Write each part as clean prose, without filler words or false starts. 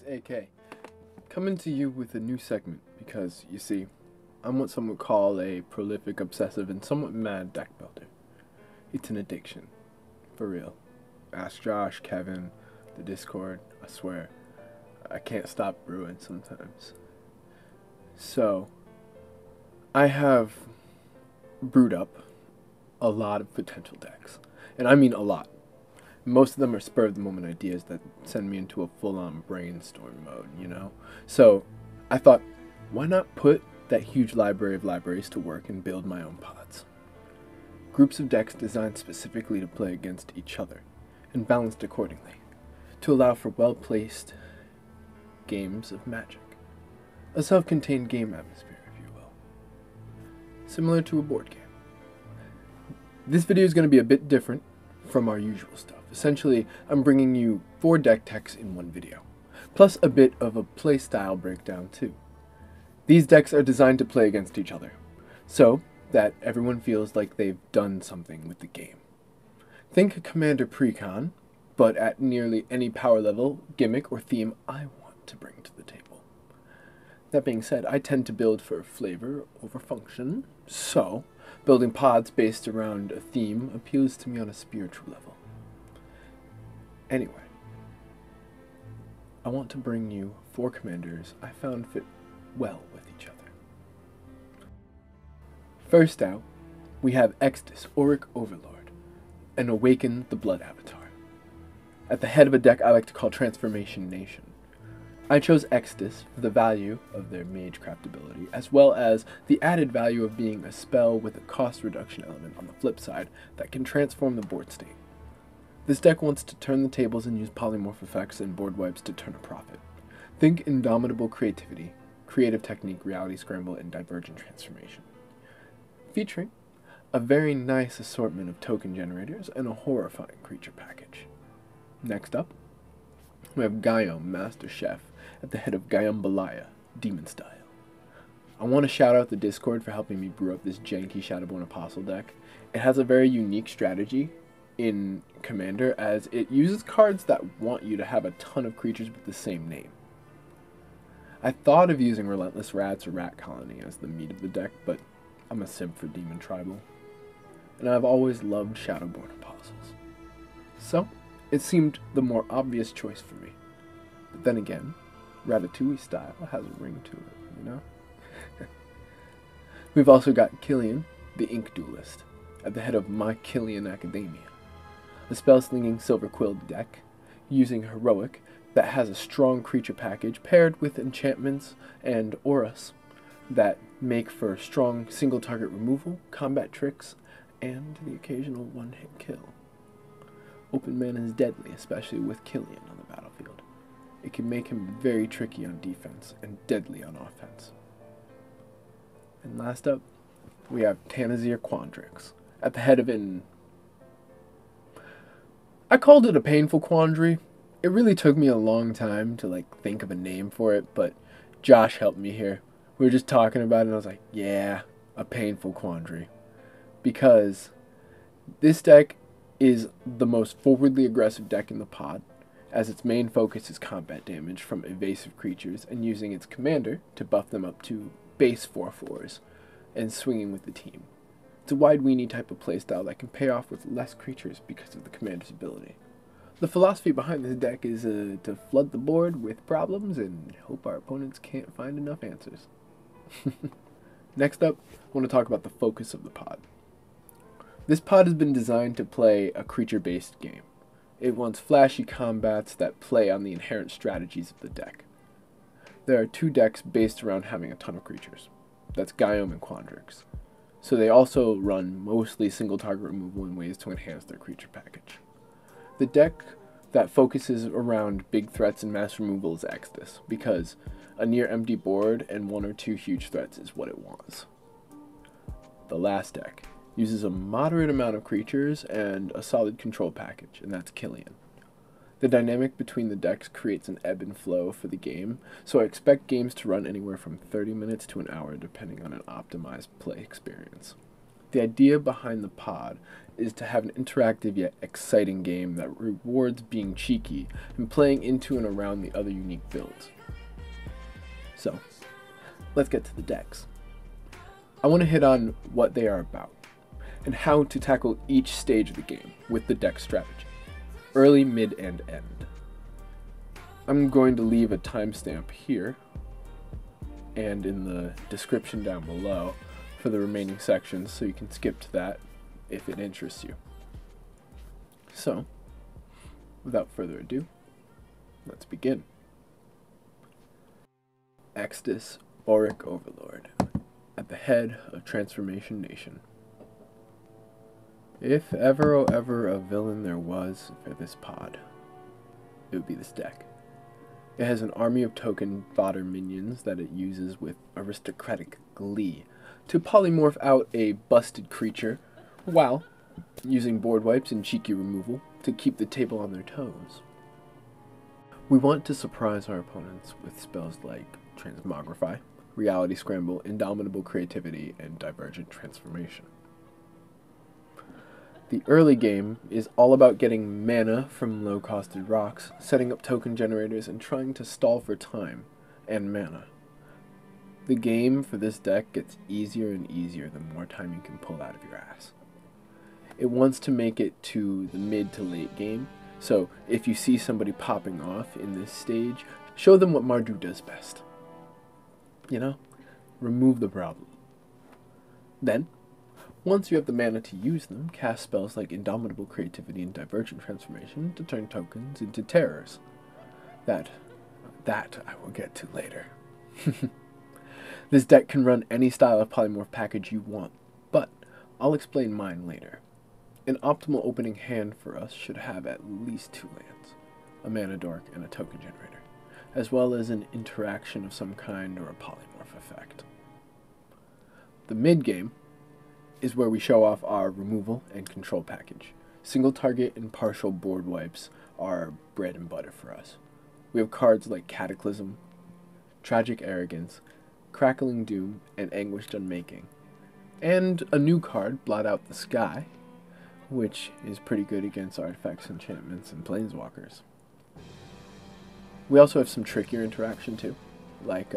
AK, coming to you with a new segment because, you see, I'm what some would call a prolific, obsessive, and somewhat mad deck builder. It's an addiction. For real. Ask Josh, Kevin, the Discord, I swear. I can't stop brewing sometimes. So, I have brewed up a lot of potential decks. And I mean a lot. Most of them are spur-of-the-moment ideas that send me into a full-on brainstorm mode, you know? So, I thought, why not put that huge library of libraries to work and build my own pods? Groups of decks designed specifically to play against each other, and balanced accordingly, to allow for well-placed games of Magic. A self-contained game atmosphere, if you will. Similar to a board game. This video is going to be a bit different from our usual stuff. Essentially, I'm bringing you 4 deck techs in one video, plus a bit of a playstyle breakdown too. These decks are designed to play against each other, so that everyone feels like they've done something with the game. Think Commander Precon, but at nearly any power level, gimmick, or theme I want to bring to the table. That being said, I tend to build for flavor over function, so building pods based around a theme appeals to me on a spiritual level. Anyway, I want to bring you 4 commanders I found fit well with each other. First out, we have Extus, Auric Overlord, and Awaken the Blood Avatar. At the head of a deck I like to call Transformation Nation. I chose Extus for the value of their Magecraft ability, as well as the added value of being a spell with a cost reduction element on the flip side that can transform the board state. This deck wants to turn the tables and use polymorph effects and board wipes to turn a profit. Think indomitable creativity, creative technique, reality scramble, and divergent transformation. Featuring a very nice assortment of token generators and a horrifying creature package. Next up, we have Gyome, Master Chef, at the head of Gyombolaya, Demon Style. I want to shout out the Discord for helping me brew up this janky Shadowborn Apostle deck. It has a very unique strategy in Commander, as it uses cards that want you to have a ton of creatures with the same name. I thought of using Relentless Rats or Rat Colony as the meat of the deck, but I'm a simp for Demon Tribal, and I've always loved Shadowborn Apostles. So, it seemed the more obvious choice for me. But then again, Ratatouille style has a ring to it, you know? We've also got Killian, the Ink Duelist, at the head of my Killian Academia. A spell-slinging silver-quilled deck, using Heroic, that has a strong creature package paired with enchantments and auras that make for strong single-target removal, combat tricks, and the occasional one-hit kill. Open mana is deadly, especially with Killian on the battlefield. It can make him very tricky on defense and deadly on offense. And last up, we have Tanazir Quandrix, at the head of an... I called it a Painful Quandary. It really took me a long time to think of a name for it, but Josh helped me here. We were just talking about it and I was like, yeah, a Painful Quandary. Because this deck is the most forwardly aggressive deck in the pod, as its main focus is combat damage from evasive creatures and using its commander to buff them up to base 4/4s and swinging with the team. It's a wide weenie type of playstyle that can pay off with less creatures because of the commander's ability. The philosophy behind this deck is to flood the board with problems and hope our opponents can't find enough answers. Next up, I want to talk about the focus of the pod. This pod has been designed to play a creature-based game. It wants flashy combats that play on the inherent strategies of the deck. There are 2 decks based around having a ton of creatures. That's Gyome and Quandrix. So they also run mostly single-target removal in ways to enhance their creature package. The deck that focuses around big threats and mass removal is Extus, because a near-empty board and 1 or 2 huge threats is what it wants. The last deck uses a moderate amount of creatures and a solid control package, and that's Killian. The dynamic between the decks creates an ebb and flow for the game, so I expect games to run anywhere from 30 minutes to an hour depending on an optimized play experience. The idea behind the pod is to have an interactive yet exciting game that rewards being cheeky and playing into and around the other unique builds. So, let's get to the decks. I want to hit on what they are about, and how to tackle each stage of the game with the deck strategy, early, mid, and end. I'm going to leave a timestamp here, and in the description down below, for the remaining sections, so you can skip to that if it interests you. So, without further ado, let's begin. Extus, Auric Overlord, at the head of Transformation Nation. If ever, oh ever, a villain there was for this pod, it would be this deck. It has an army of token fodder minions that it uses with aristocratic glee to polymorph out a busted creature, while using board wipes and cheeky removal to keep the table on their toes. We want to surprise our opponents with spells like Transmogrify, Reality Scramble, Indomitable Creativity, and Divergent Transformation. The early game is all about getting mana from low-costed rocks, setting up token generators, and trying to stall for time and mana. The game for this deck gets easier and easier the more time you can pull out of your ass. It wants to make it to the mid to late game, so if you see somebody popping off in this stage, show them what Mardu does best. You know? Remove the problem. Then, once you have the mana to use them, cast spells like Indomitable Creativity and Divergent Transformation to turn tokens into terrors. That I will get to later. This deck can run any style of polymorph package you want, but I'll explain mine later. An optimal opening hand for us should have at least 2 lands, a mana dork and a token generator, as well as an interaction of some kind or a polymorph effect. The mid game is where we show off our removal and control package. Single target and partial board wipes are bread and butter for us. We have cards like Cataclysm, Tragic Arrogance, Crackling Doom, and Anguished Unmaking. And a new card, Blot Out the Sky, which is pretty good against artifacts, enchantments, and planeswalkers. We also have some trickier interaction too, like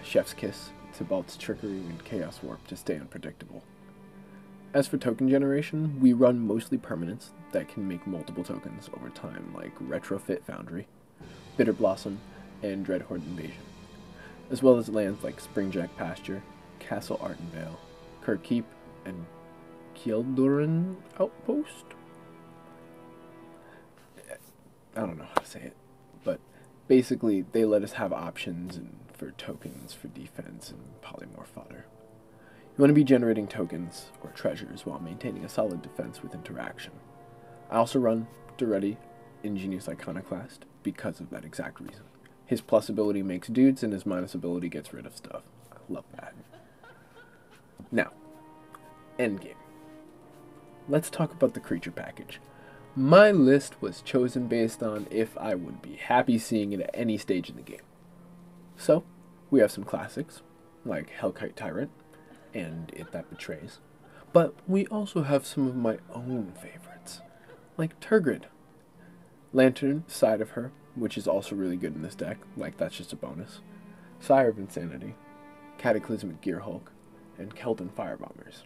Chef's Kiss, Tybalt's Trickery, and Chaos Warp to stay unpredictable. As for token generation, we run mostly permanents that can make multiple tokens over time, like Retrofit Foundry, Bitter Blossom, and Dreadhorde Invasion, as well as lands like Springjack Pasture, Castle Ardenvale, Kirkkeep, and Kieldurin Outpost? I don't know how to say it, but basically they let us have options for tokens for defense and polymorph fodder. You want to be generating tokens or treasures while maintaining a solid defense with interaction. I also run Duretti, Ingenious Iconoclast, because of that exact reason. His plus ability makes dudes and his minus ability gets rid of stuff. I love that. Now, endgame. Let's talk about the creature package. My list was chosen based on if I would be happy seeing it at any stage in the game. So, we have some classics, like Hellkite Tyrant, and It That Betrays. But we also have some of my own favorites, like Turgid. Lantern, Side of Her, which is also really good in this deck, like that's just a bonus. Sire of Insanity, Cataclysmic Gearhulk, and Kelton Firebombers.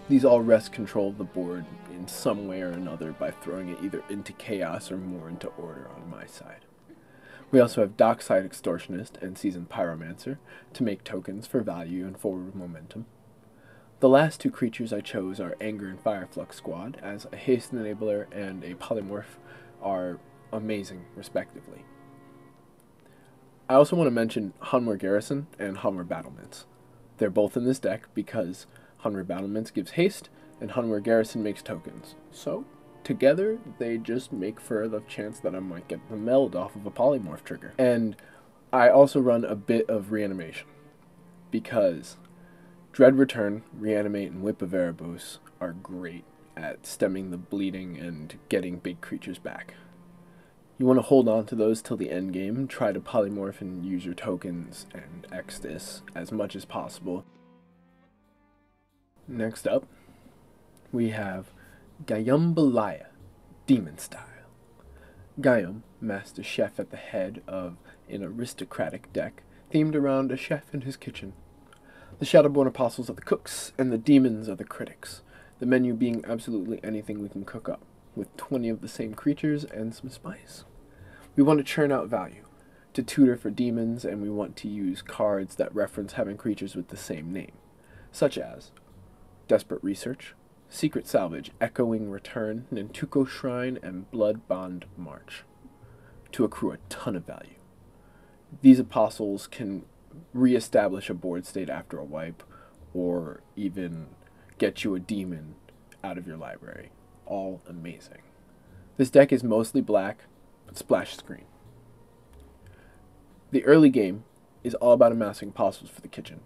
These all wrest control of the board in some way or another by throwing it either into chaos or more into order on my side. We also have Dockside Extortionist and Seasoned Pyromancer to make tokens for value and forward momentum. The last 2 creatures I chose are Anger and Fireflux Squad, as a Haste Enabler and a Polymorph are amazing, respectively. I also want to mention Hunmer Garrison and Hunmer Battlements. They're both in this deck because Hunmer Battlements gives haste, and Hunmer Garrison makes tokens. So, together, they just make for the chance that I might get the meld off of a polymorph trigger. And I also run a bit of reanimation, because Dread Return, Reanimate, and Whip of Erebos are great at stemming the bleeding and getting big creatures back. You want to hold on to those till the end game, try to polymorph and use your tokens and Extus as much as possible. Next up, we have Gyombolaya, Demon Style. Gyome, master chef at the head of an aristocratic deck, themed around a chef in his kitchen. The Shadowborn Apostles are the cooks, and the demons are the critics, the menu being absolutely anything we can cook up, with 20 of the same creatures and some spice. We want to churn out value, to tutor for demons, and we want to use cards that reference having creatures with the same name, such as Desperate Research, Secret Salvage, Echoing Return, Nantuko Shrine, and Blood Bond March, to accrue a ton of value. These apostles can re-establish a board state after a wipe, or even get you a demon out of your library. All amazing. This deck is mostly black, but splash screen. The early game is all about amassing apostles for the kitchen.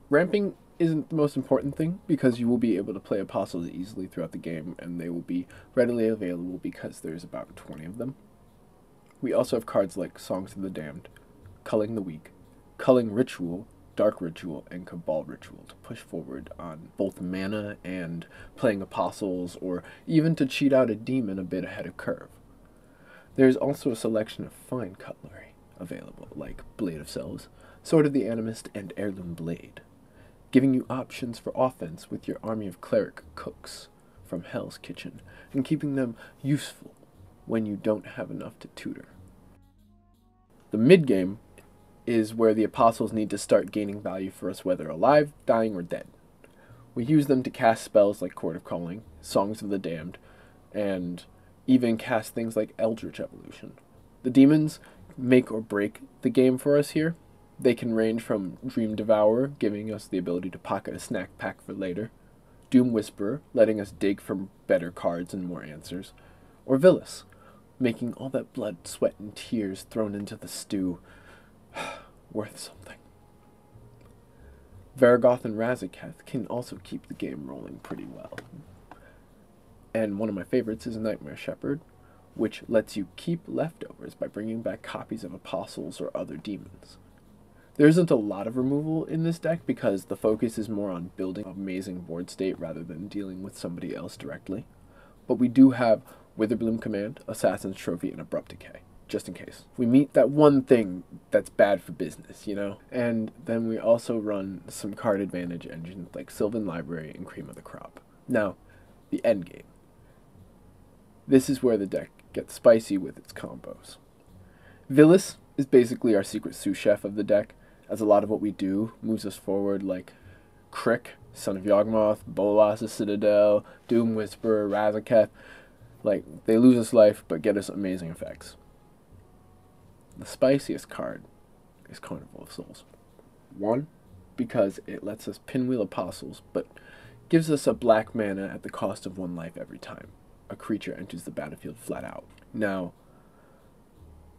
Ramping isn't the most important thing, because you will be able to play apostles easily throughout the game, and they will be readily available because there's about 20 of them. We also have cards like Songs of the Damned, Culling the Weak, Culling Ritual, Dark Ritual, and Cabal Ritual to push forward on both mana and playing apostles, or even to cheat out a demon a bit ahead of curve. There is also a selection of fine cutlery available, like Blade of Selves, Sword of the Animist, and Heirloom Blade, giving you options for offense with your army of cleric cooks from Hell's Kitchen, and keeping them useful when you don't have enough to tutor. The mid-game is where the apostles need to start gaining value for us, whether alive, dying, or dead. We use them to cast spells like Court of Calling, Songs of the Damned, and even cast things like Eldritch Evolution. The demons make or break the game for us here. They can range from Dream Devourer, giving us the ability to pocket a snack pack for later, Doom Whisperer, letting us dig for better cards and more answers, or Villas, making all that blood, sweat, and tears thrown into the stew worth something. Varagoth and Razaketh can also keep the game rolling pretty well. And one of my favorites is Nightmare Shepherd, which lets you keep leftovers by bringing back copies of apostles or other demons. There isn't a lot of removal in this deck because the focus is more on building an amazing board state rather than dealing with somebody else directly. But we do have Witherbloom Command, Assassin's Trophy, and Abrupt Decay, just in case. We meet that one thing that's bad for business, you know? And then we also run some card advantage engines like Sylvan Library and Cream of the Crop. Now, the endgame. This is where the deck gets spicy with its combos. Villas is basically our secret sous chef of the deck, as a lot of what we do moves us forward, like Crick, Son of Yawgmoth, Bolas of Citadel, Doom Whisperer, Razaketh. Like, they lose us life, but get us amazing effects. The spiciest card is Carnival of Souls. One, because it lets us pinwheel apostles, but gives us a black mana at the cost of 1 life every time a creature enters the battlefield flat out. Now,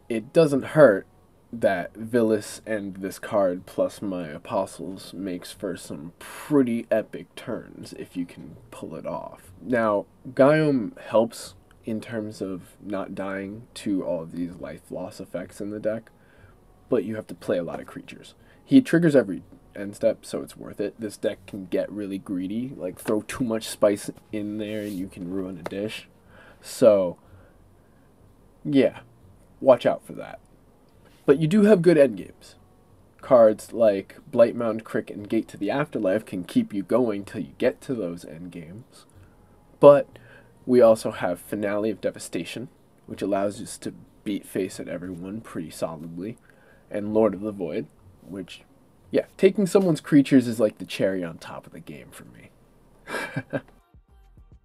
it doesn't hurt that Villas and this card plus my apostles makes for some pretty epic turns if you can pull it off. Now, Gyome helps in terms of not dying to all of these life loss effects in the deck, but you have to play a lot of creatures. He triggers every end step, so it's worth it. This deck can get really greedy, like throw too much spice in there and you can ruin a dish. So, yeah, watch out for that. But you do have good endgames. Cards like Blightmound, Crick, and Gate to the Afterlife can keep you going till you get to those endgames. But we also have Finale of Devastation, which allows us to beat face at everyone pretty solidly, and Lord of the Void, which, yeah, taking someone's creatures is like the cherry on top of the game for me.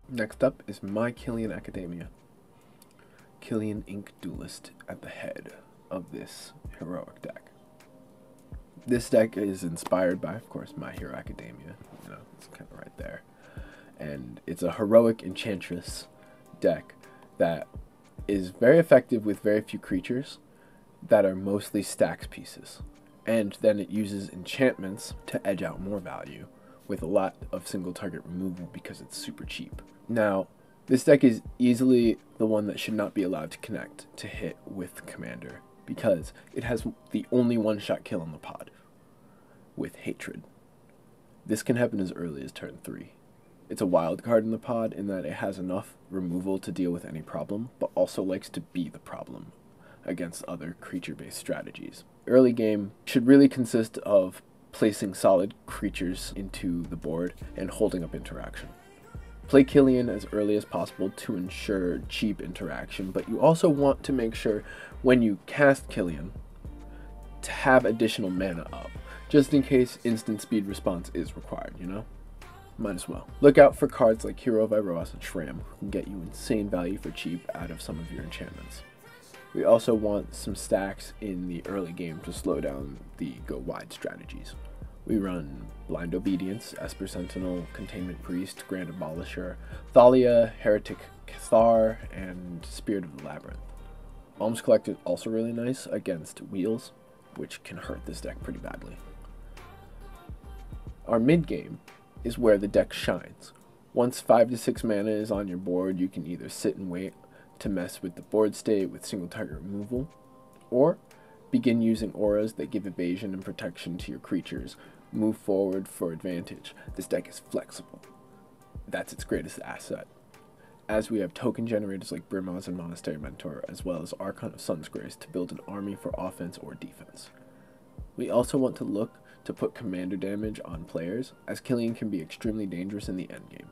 Next up is my Killian Academia. Killian Ink Duelist at the head of this heroic deck. This deck is inspired by, of course, My Hero Academia. You know, it's kind of right there. And it's a heroic enchantress deck that is very effective with very few creatures that are mostly stacks pieces. And then it uses enchantments to edge out more value with a lot of single target removal because it's super cheap. Now, this deck is easily the one that should not be allowed to connect to hit with Commander, because it has the only one-shot kill on the pod, with Hatred. This can happen as early as turn 3. It's a wild card in the pod in that it has enough removal to deal with any problem, but also likes to be the problem against other creature-based strategies. Early game should really consist of placing solid creatures into the board and holding up interaction. Play Killian as early as possible to ensure cheap interaction, but you also want to make sure when you cast Killian to have additional mana up, just in case instant speed response is required, you know? Might as well. Look out for cards like Hero of Iroas and Shram, who can get you insane value for cheap out of some of your enchantments. We also want some stacks in the early game to slow down the go wide strategies. We run Blind Obedience, Esper Sentinel, Containment Priest, Grand Abolisher, Thalia, Heretic Cathar, and Spirit of the Labyrinth. Alms Collect is also really nice against Wheels, which can hurt this deck pretty badly. Our mid game is where the deck shines. Once 5 to 6 mana is on your board, you can either sit and wait to mess with the board state with single target removal, or begin using auras that give evasion and protection to your creatures. Move forward for advantage. This deck is flexible. That's its greatest asset, as we have token generators like Brimaz and Monastery Mentor, as well as Archon of Sun's Grace to build an army for offense or defense. We also want to look to put commander damage on players, as Killian can be extremely dangerous in the endgame.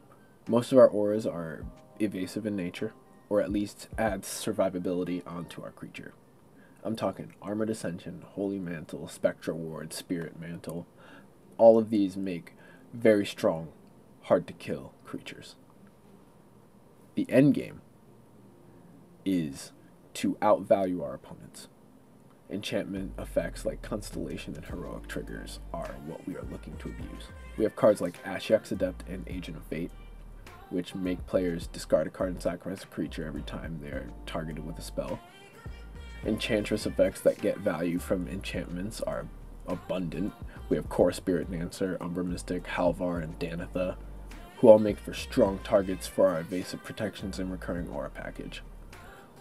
Most of our auras are evasive in nature, or at least adds survivability onto our creature. I'm talking Armored Ascension, Holy Mantle, Spectral Ward, Spirit Mantle. All of these make very strong, hard to kill creatures. The endgame is to outvalue our opponents. Enchantment effects like Constellation and Heroic triggers are what we are looking to abuse. We have cards like Ashiok's Adept and Agent of Fate, which make players discard a card and sacrifice a creature every time they're targeted with a spell. Enchantress effects that get value from enchantments are abundant. We have Core Spirit Dancer, Umbra Mystic, Halvar, and Danitha, who all make for strong targets for our evasive protections and recurring aura package.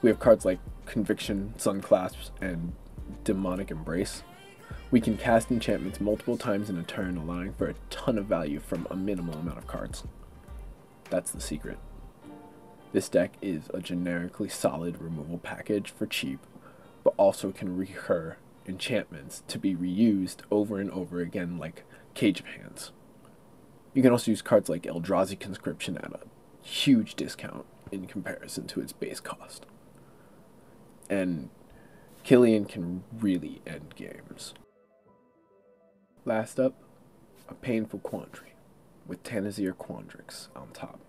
We have cards like Conviction, Sunclasps, and Demonic Embrace. We can cast enchantments multiple times in a turn, allowing for a ton of value from a minimal amount of cards. That's the secret. This deck is a generically solid removal package for cheap, but also can recur enchantments to be reused over and over again like Cage of Hands. You can also use cards like Eldrazi Conscription at a huge discount in comparison to its base cost. And Killian can really end games. Last up, a Painful Quandary, with Tanazir Quandrix on top.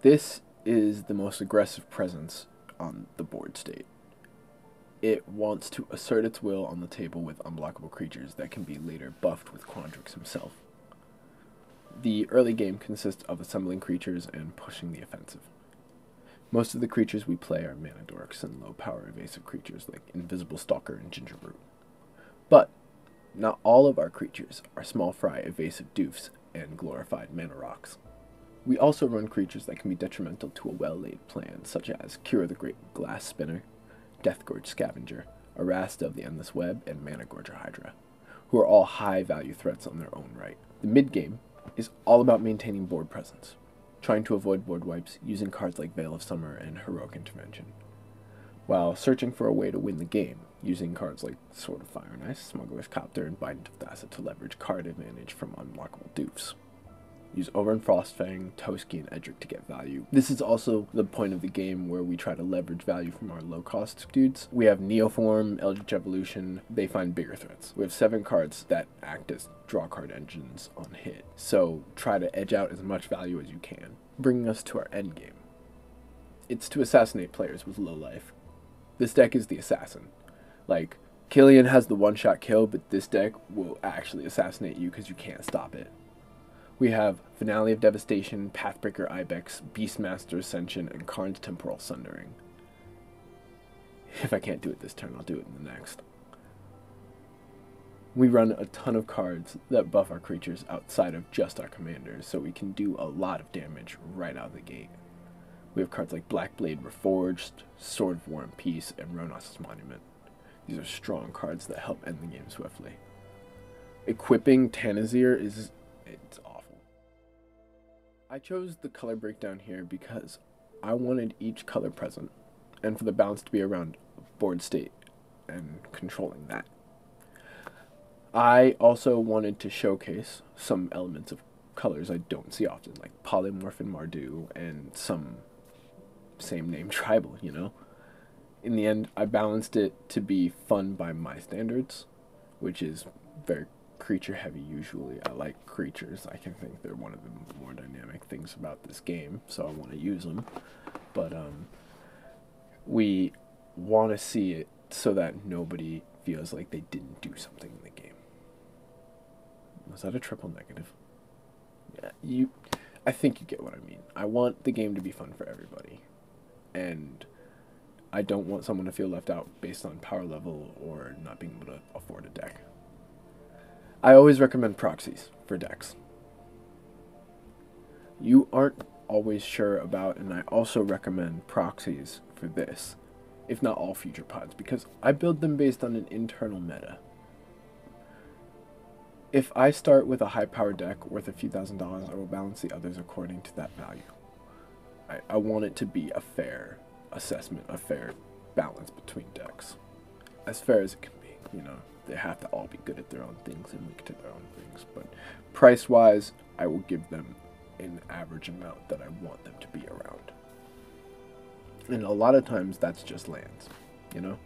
This is the most aggressive presence on the board state. It wants to assert its will on the table with unblockable creatures that can be later buffed with Quandrix himself. The early game consists of assembling creatures and pushing the offensive. Most of the creatures we play are mana dorks and low power evasive creatures like Invisible Stalker and Gingerbrute. But not all of our creatures are small fry evasive doofs and glorified mana rocks. We also run creatures that can be detrimental to a well-laid plan, such as Kira the Great Glass Spinner, Deathgorge Scavenger, Arasta of the Endless Web, and Mana Gorger Hydra, who are all high-value threats on their own right. The mid-game is all about maintaining board presence, trying to avoid board wipes using cards like Veil of Summer and Heroic Intervention, while searching for a way to win the game using cards like Sword of Fire and Ice, Smuggler's Copter, and Bident of Thassa to leverage card advantage from unblockable doofs. Use Over and Frostfang, Toski, and Edric to get value. This is also the point of the game where we try to leverage value from our low-cost dudes. We have Neoform, Eldritch Evolution. They find bigger threats. We have 7 cards that act as draw card engines on hit, so try to edge out as much value as you can. Bringing us to our end game. It's to assassinate players with low life. This deck is the assassin. Like, Killian has the one-shot kill, but this deck will actually assassinate you because you can't stop it. We have Finale of Devastation, Pathbreaker Ibex, Beastmaster Ascension, and Karn's Temporal Sundering. If I can't do it this turn, I'll do it in the next. We run a ton of cards that buff our creatures outside of just our commanders, so we can do a lot of damage right out of the gate. We have cards like Blackblade Reforged, Sword of War and Peace, and Ronos' Monument. These are strong cards that help end the game swiftly. Equipping Tanazir it's awful. I chose the color breakdown here because I wanted each color present and for the balance to be around board state and controlling that. I also wanted to showcase some elements of colors I don't see often, like Polymorph and Mardu and some same name tribal, you know? In the end, I balanced it to be fun by my standards, which is very creature heavy usually. I like creatures. I can think they're one of the more dynamic things about this game, so I want to use them. But we want to see it so that nobody feels like they didn't do something in the game. Was that a triple negative? Yeah, I think you get what I mean. I want the game to be fun for everybody. And I don't want someone to feel left out based on power level or not being able to afford a deck. I always recommend proxies for decks. You aren't always sure about, and I also recommend proxies for this, if not all future pods, because I build them based on an internal meta. If I start with a high power deck worth a few $1,000s, I will balance the others according to that value. I want it to be a fair assessment, a fair balance between decks. As fair as it can be, you know. They have to all be good at their own things and weak to their own things. But price-wise, I will give them an average amount that I want them to be around. And a lot of times, that's just lands, you know?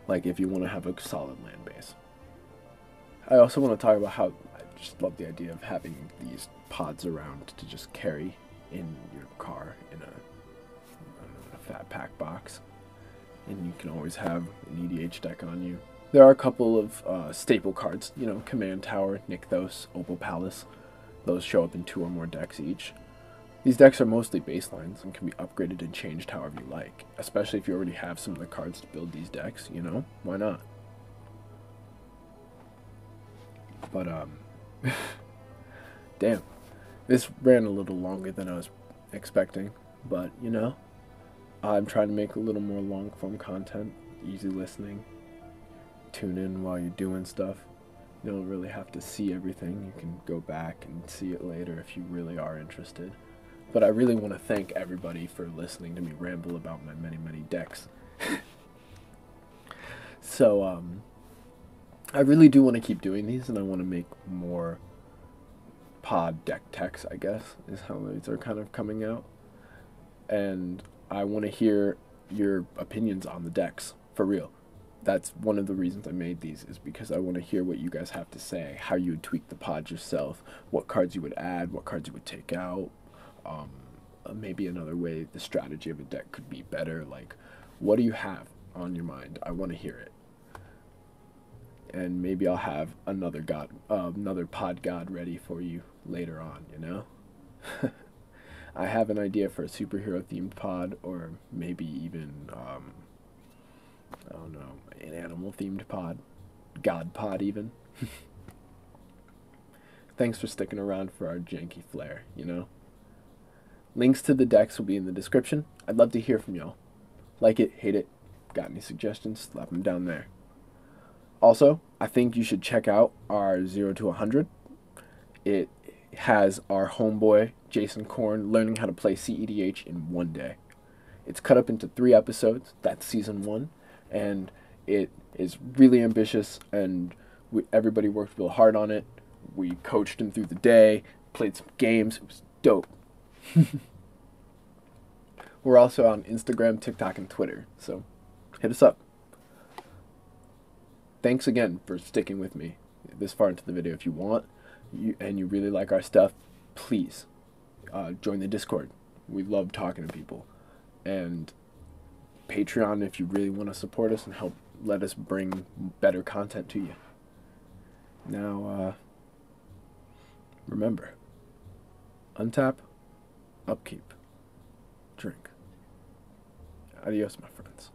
Like, if you want to have a solid land base. I also want to talk about how I just love the idea of having these pods around to just carry in your car in a fat pack box. And you can always have an EDH deck on you. There are a couple of staple cards, you know, Command Tower, Nykthos, Opal Palace. Those show up in 2 or more decks each. These decks are mostly baselines and can be upgraded and changed however you like, especially if you already have some of the cards to build these decks, you know? Why not? But, damn. This ran a little longer than I was expecting, but, you know, I'm trying to make a little more long-form content, easy listening. Tune in while you're doing stuff. You don't really have to see everything. You can go back and see it later if you really are interested. But I really want to thank everybody for listening to me ramble about my many, many decks. So, I really do want to keep doing these, and I want to make more pod deck techs, I guess, is how these are kind of coming out. And I want to hear your opinions on the decks, for real. That's one of the reasons I made these, is because I want to hear what you guys have to say, how you would tweak the pod yourself, what cards you would add, what cards you would take out, maybe another way the strategy of a deck could be better. Like, what do you have on your mind? I want to hear it. And maybe I'll have another pod god ready for you later on, you know? I have an idea for a superhero themed pod, or maybe even I don't know, an animal-themed pod. God pod, even. Thanks for sticking around for our janky flair, you know? Links to the decks will be in the description. I'd love to hear from y'all. Like it, hate it, got any suggestions, slap them down there. Also, I think you should check out our 0 to 100. It has our homeboy, Jason Korn, learning how to play CEDH in 1 day. It's cut up into 3 episodes. That's season 1. And it is really ambitious, and everybody worked real hard on it. We coached him through the day, played some games. It was dope. We're also on Instagram, TikTok, and Twitter, so hit us up. Thanks again for sticking with me this far into the video. If you want, and you really like our stuff, please join the Discord. We love talking to people. And Patreon if you really want to support us and help let us bring better content to you. Now, remember, untap, upkeep, drink. Adios, my friends.